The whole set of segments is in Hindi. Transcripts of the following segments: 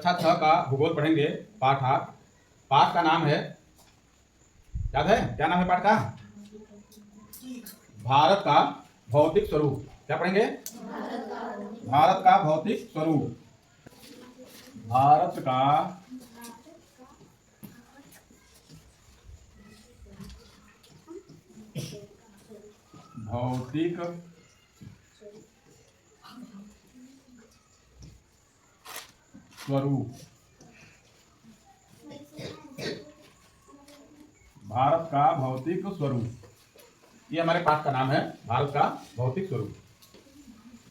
कक्षा 6 का भूगोल पढ़ेंगे। पाठ 8। पाठ का नाम है, याद है क्या नाम है पाठ का? भारत का भौतिक स्वरूप। क्या पढ़ेंगे? भारत का भौतिक स्वरूप। भारत का भौतिक स्वरूप। भारत का भौतिक स्वरूप, ये हमारे पाठ का नाम है, भारत का भौतिक स्वरूप।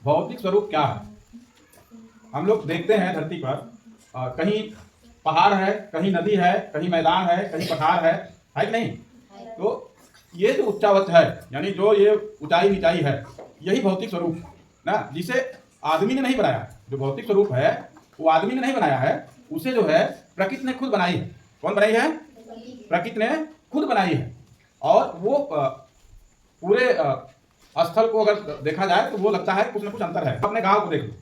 भौतिक स्वरूप क्या है? हम लोग देखते हैं धरती पर कहीं पहाड़ है, कहीं नदी है, कहीं मैदान है, कहीं पठार है कि नहीं? तो ये जो उच्चावच है, यानी जो ये ऊंचाई नीचाई है, यही भौतिक स्वरूप ना, जिसे आदमी ने नहीं बनाया। जो भौतिक स्वरूप है वो आदमी ने नहीं बनाया है, उसे जो है प्रकृति ने खुद बनाई है। कौन बनाई है? प्रकृति ने खुद बनाई है। और वो पूरे स्थल को अगर देखा जाए तो वो लगता है कुछ ना कुछ अंतर है। अपने गांव को देख लो,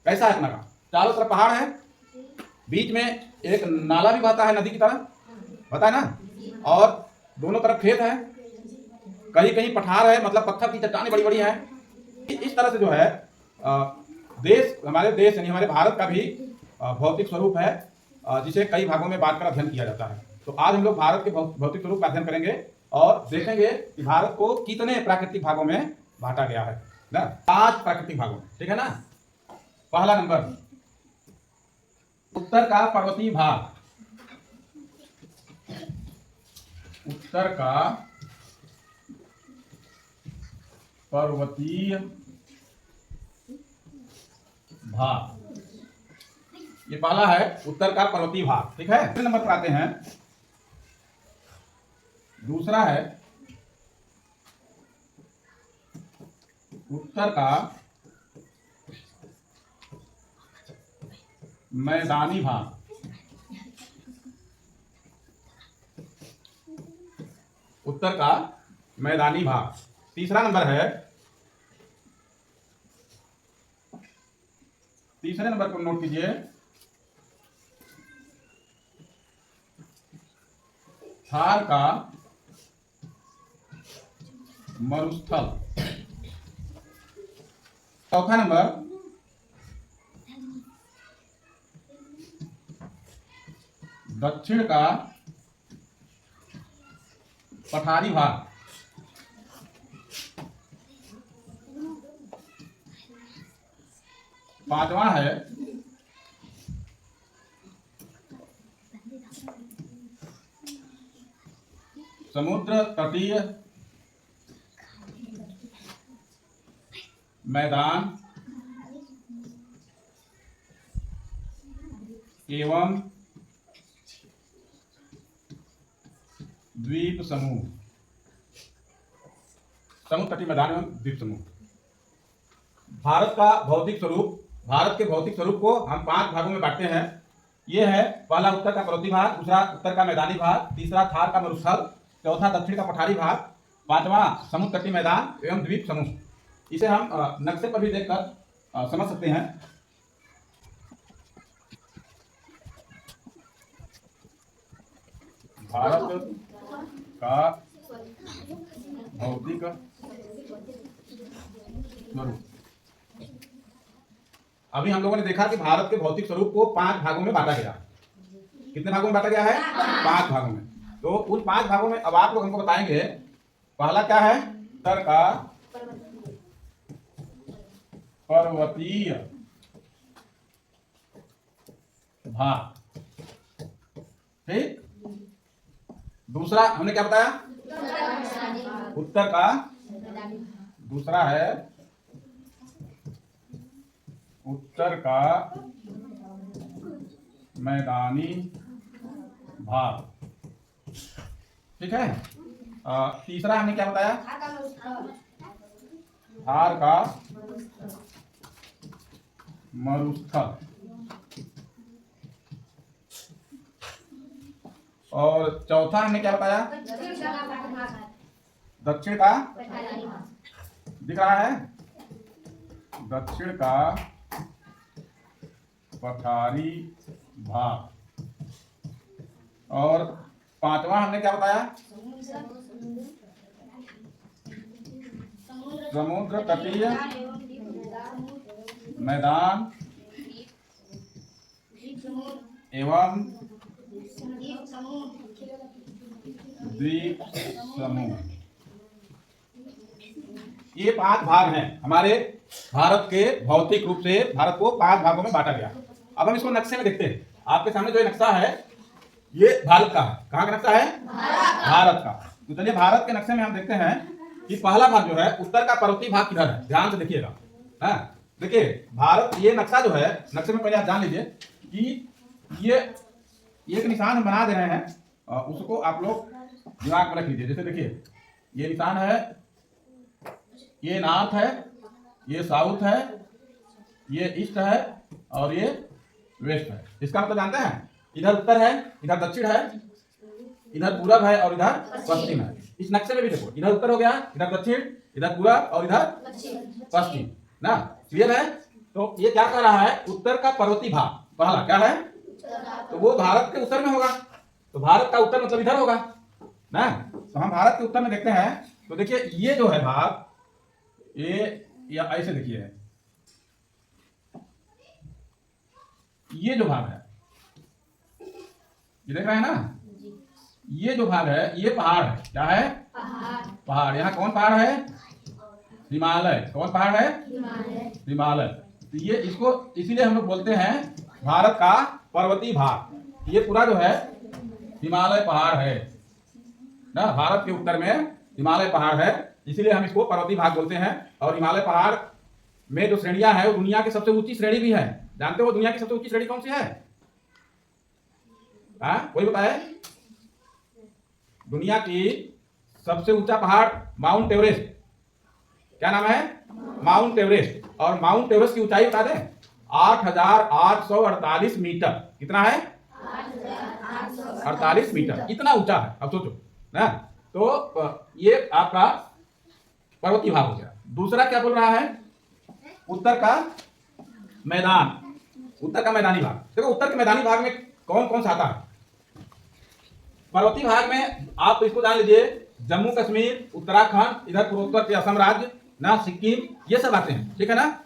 कैसा है अपना गांव? चारों तरफ पहाड़ है, बीच में एक नाला भी बहता है नदी की तरह, बता है ना, और दोनों तरफ खेत है, कहीं कहीं पठार है, मतलब पत्थर की चट्टानें बड़ी बड़ी हैं। इस तरह से जो है देश, हमारे देश यानी हमारे भारत का भी भौतिक स्वरूप है, जिसे कई भागों में बांटकर अध्ययन किया जाता है। तो आज हम लोग भारत के भौतिक स्वरूप का अध्ययन करेंगे और देखेंगे कि भारत को कितने प्राकृतिक भागों में बांटा गया है ना। 5 प्राकृतिक भागों में, ठीक है ना। पहला नंबर, उत्तर का पर्वतीय भाग। उत्तर का पर्वतीय भाग, ये पहला है, उत्तर का पर्वतीय भाग, ठीक है। दूसरे नंबर पर आते हैं, दूसरा है उत्तर का मैदानी भाग। उत्तर का मैदानी भाग। तीसरा नंबर है, तीसरे नंबर को नोट कीजिए, थार का मरुस्थल। चौथा नंबर, दक्षिण का पठारी भाग। पांचवा है समुद्र तटीय मैदान एवं द्वीप समूह। समुद्र तटीय मैदान एवं द्वीप समूह। भारत का भौतिक स्वरूप, भारत के भौतिक स्वरूप को हम 5 भागों में बांटते हैं। ये है, पहला उत्तर का पर्वतीय भाग, दूसरा उत्तर का मैदानी भाग, तीसरा थार का मरुस्थल, चौथा दक्षिण का पठारी भाग, पांचवा समुद्र तटीय मैदान एवं द्वीप समूह। इसे हम नक्शे पर भी देखकर समझ सकते हैं। भारत का भौतिक स्वरूप। अभी हम लोगों ने देखा कि भारत के भौतिक स्वरूप को 5 भागों में बांटा गया। कितने भागों में बांटा गया है? 5 भागों में। तो उन 5 भागों में अब आप लोग हमको बताएंगे, पहला क्या है? उत्तर का पर्वतीय भाग, ठीक। दूसरा हमने क्या बताया? उत्तर का, दूसरा है उत्तर का मैदानी भाग, ठीक है। तीसरा हमने क्या बताया? थार का मरुस्थल। और चौथा हमने क्या बताया? दक्षिण का, दिख रहा है, दक्षिण का पठारी भाग। और पांचवा हमने क्या बताया? समुद्र तटीय मैदान एवं द्वीप समूह। ये 5 भाग हैं हमारे भारत के। भौतिक रूप से भारत को 5 भागों में बांटा गया। अब हम इसको नक्शे में देखते हैं। आपके सामने जो ये नक्शा है ये भारत का है। कहाँ का नक्शा है? भारत का। तो चलिए भारत के नक्शे में हम देखते हैं कि पहला भाग जो है उत्तर का पर्वतीय भाग किधर है। ध्यान से देखिएगा। हाँ देखिए भारत, ये नक्शा जो है, नक्शे में पहले आप जान लीजिए कि ये एक निशान हम बना दे रहे हैं, उसको आप लोग दिमाग में रख लीजिए। जैसे देखिए ये निशान है, ये नॉर्थ है, ये साउथ है, ये ईस्ट है और ये वेस्ट है। इसका मतलब जानते हैं, इधर उत्तर है, इधर दक्षिण है, इधर पूरब है और इधर पश्चिम है। इस नक्शे में भी देखो, इधर उत्तर हो गया, इधर दक्षिण, इधर पूरब और इधर पश्चिम ना। क्लियर है? तो ये क्या कह रहा है? उत्तर का पर्वतीय भाग पहला क्या है? तो वो भारत के उत्तर में होगा। तो भारत का उत्तर मतलब इधर होगा ना। तो हम भारत के उत्तर में देखते हैं। तो देखिए ये जो है भाग, ये या ऐसे देखिए, ये जो भाग है, ये देख रहे हैं ना, ये जो भाग है ये पहाड़ है। क्या है? पहाड़। यहाँ कौन पहाड़ है? हिमालय। कौन पहाड़ है? हिमालय। तो ये इसको इसीलिए हम लोग बोलते हैं भारत का पर्वतीय भाग। ये पूरा जो है हिमालय पहाड़ है ना। भारत के उत्तर में हिमालय पहाड़ है, इसीलिए हम इसको पर्वतीय भाग बोलते हैं। और हिमालय पहाड़ में जो श्रेणियां है वो दुनिया की सबसे ऊंची श्रेणी भी है। जानते हो दुनिया की सबसे ऊंची श्रेणी कौन सी है? कोई बताए? दुनिया की सबसे ऊंचा पहाड़ माउंट एवरेस्ट। क्या नाम है? Mount Everest. और माउंट एवरेस्ट की ऊंचाई बता दें, 8,848 मीटर। कितना है? 48 मीटर। इतना ऊंचा है। अब सोचो ना। तो ये आपका पर्वतीय भाग हो गया। दूसरा क्या बोल रहा है? उत्तर का मैदान, उत्तर का मैदानी भाग। देखो उत्तर के मैदानी भाग में कौन कौन सा आता है? पर्वतीय भाग में आप इसको जान लीजिए, जम्मू कश्मीर, उत्तराखंड, इधर पूर्वोत्तर के असम राज्य ना, सिक्किम, ये सब आते हैं। ठीक है ना।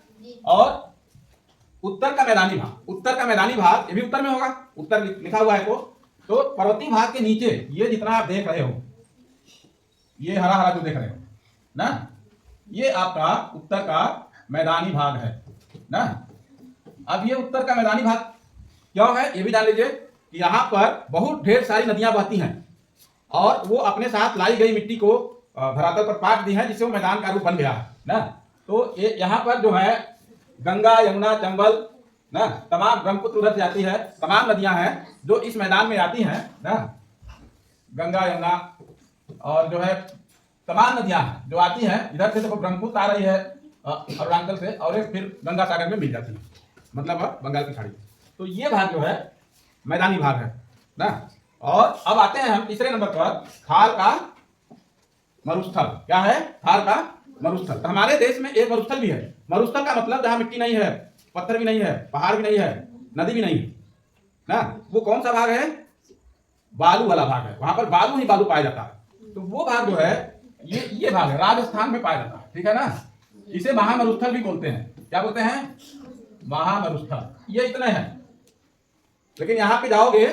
और उत्तर का मैदानी भाग, उत्तर का मैदानी भाग ये भी उत्तर में होगा। उत्तर लिखा हुआ है तो पर्वतीय भाग के नीचे ये जितना आप देख रहे हो, ये हरा हरा जो देख रहे हो ना, ये आपका उत्तर का मैदानी भाग है ना। अब ये उत्तर का मैदानी भाग क्यों है ये भी जान लीजिए कि यहाँ पर बहुत ढेर सारी नदियां बहती हैं और वो अपने साथ लाई गई मिट्टी को धरातल पर पाट दी है, जिससे वो मैदान का रूप बन गया है ना। तो ये यहाँ पर जो है गंगा, यमुना, चंबल ना, तमाम, ब्रह्मपुत्र उधर से आती है, तमाम नदियां हैं जो इस मैदान में आती हैं ना। गंगा, यमुना और जो है तमाम नदियां जो आती हैं इधर से। देखो ब्रह्मपुत्र आ रही है अरुणाचल से और एक फिर गंगा सागर में मिल जाती है, मतलब बंगाल की खाड़ी। तो ये भाग जो है मैदानी भाग है ना। और अब आते हैं हम तीसरे नंबर पर, थार का मरुस्थल। क्या है? थार का मरुस्थल। तो हमारे देश में एक मरुस्थल भी है। मरुस्थल का मतलब जहां मिट्टी नहीं है, पत्थर भी नहीं है, पहाड़ भी नहीं है, नदी भी नहीं है ना। वो कौन सा भाग है? बालू वाला भाग है। वहां पर बालू ही बालू पाया जाता है। तो वो भाग जो है ये भाग है, राजस्थान में पाया जाता है। ठीक है ना। इसे महामरुस्थल भी बोलते हैं। क्या बोलते हैं? महामरुस्थल। ये इतने हैं, लेकिन यहाँ पे जाओगे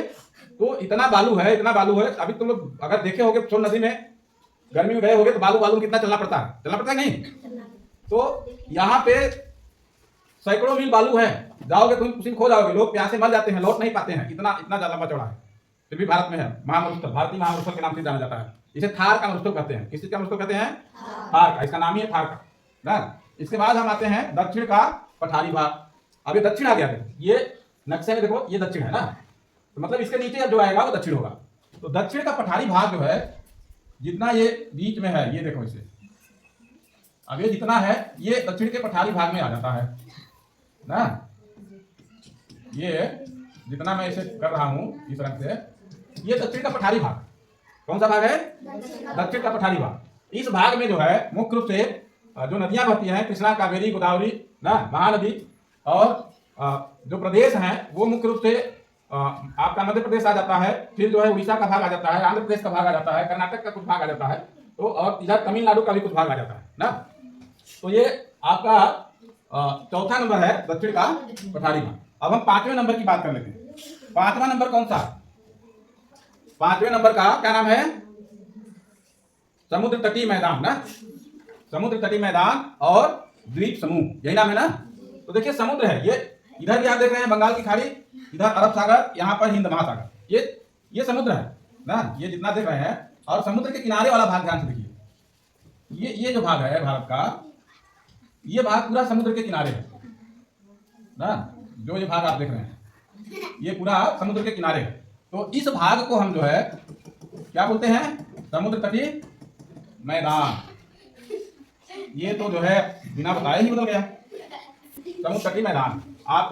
तो इतना बालू है, इतना बालू है। अभी तुम लोग अगर देखे होगे सोन नदी में गर्मी में गए होगे तो बालू बालू कितना चलना पड़ता है, नहीं? तो यहाँ पे सैकड़ों मील बालू है। जाओगे तुम उसी खो जाओगे, लोग प्यासे मर जाते हैं, लौट नहीं पाते हैं। इतना इतना लंबा चौड़ा है, फिर भी भारत में है। महामरुस्थल, भारतीय महामरुस्थल के नाम से जाना जाता है। इसे थार का मरुस्थल कहते हैं। किस चीज का मरुस्थल कहते हैं? थार का। इसका नाम ही है थार का ना। इसके बाद हम आते हैं दक्षिण का पठारी भाग। अब ये दक्षिण आ गया। ये नक्शे में देखो, ये दक्षिण है ना। तो मतलब इसके नीचे जो आएगा वो दक्षिण होगा। तो दक्षिण का पठारी भाग जो है, जितना ये बीच में है, ये देखो इसे, अब ये जितना है ये दक्षिण के पठारी भाग में आ जाता है ना। ये जितना मैं इसे कर रहा हूं इस रंग से, ये दक्षिण का पठारी भाग। कौन सा भाग है? दक्षिण का पठारी भाग। इस भाग में जो है मुख्य रूप से जो नदियां बहती हैं, कृष्णा, कावेरी, गोदावरी ना, महानदी और जो प्रदेश हैं वो मुख्य रूप से आपका मध्य प्रदेश आ जाता है, फिर जो है उड़ीसा का भाग आ जाता है, आंध्र प्रदेश का भाग आ जाता है, कर्नाटक का कुछ भाग आ जाता है, तो और इधर तमिलनाडु का भी कुछ भाग आ जाता है ना। तो ये आपका चौथा नंबर है दक्षिण का पठारी भाग। अब हम 5वें नंबर की बात कर लेते हैं। 5वां नंबर कौन सा? 5वें नंबर का क्या नाम है? समुद्र तटीय मैदान ना, समुद्र तटीय मैदान और द्वीप समूह, यही नाम है ना। तो देखिए समुद्र है, ये इधर भी आप देख रहे हैं बंगाल की खाड़ी, इधर अरब सागर, यहाँ पर हिंद महासागर, ये समुद्र है ना, ये जितना देख रहे हैं। और समुद्र के किनारे वाला भाग ध्यान से देखिए, ये जो भाग है भारत का, ये भाग पूरा समुद्र के किनारे है ना, जो ये भाग आप देख रहे हैं ये पूरा समुद्र के किनारे है। तो इस भाग को हम जो है क्या बोलते हैं? समुद्र तटीय मैदान। ये तो जो है बिना बताए ही बदल गया, समुद्र तटीय मैदान। आप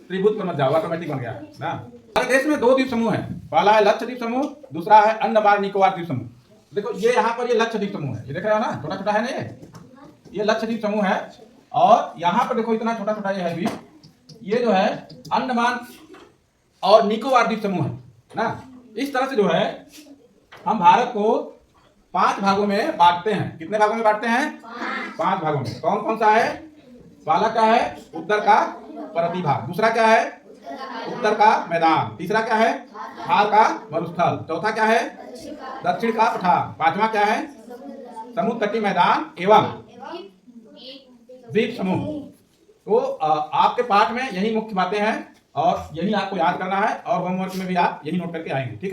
त्रिभुज पर मत जाओ, ऑटोमेटिक बन गया ना। हमारे देश में 2 द्वीप समूह है, पहला है लक्षद्वीप समूह, दूसरा है अंडमान निकोबार द्वीप समूह। देखो ये यहाँ पर ये लक्षद्वीप समूह है, ये देख रहे हो ना, छोटा छोटा है ना, ये लक्षद्वीप समूह है। और यहाँ पर देखो इतना छोटा छोटा ये है द्वीप, ये जो है अंडमान और निकोबार द्वीप समूह है ना। इस तरह से जो है हम भारत को 5 भागों में बांटते हैं। कितने भागों में बांटते हैं? 5 भागों में। कौन कौन सा है? पहला क्या है? उत्तर का पर्वतीय भाग, दूसरा क्या है? उत्तर का मैदान, तीसरा क्या है? थार का मरुस्थल, चौथा क्या है? दक्षिण का पठार, 5वां क्या है? समुद्र तटीय मैदान एवं द्वीप समूह। तो आपके पाठ में यही मुख्य बातें हैं और यही आपको याद करना है, और होमवर्क में भी आप यही नोट करके आएंगे, ठीक है।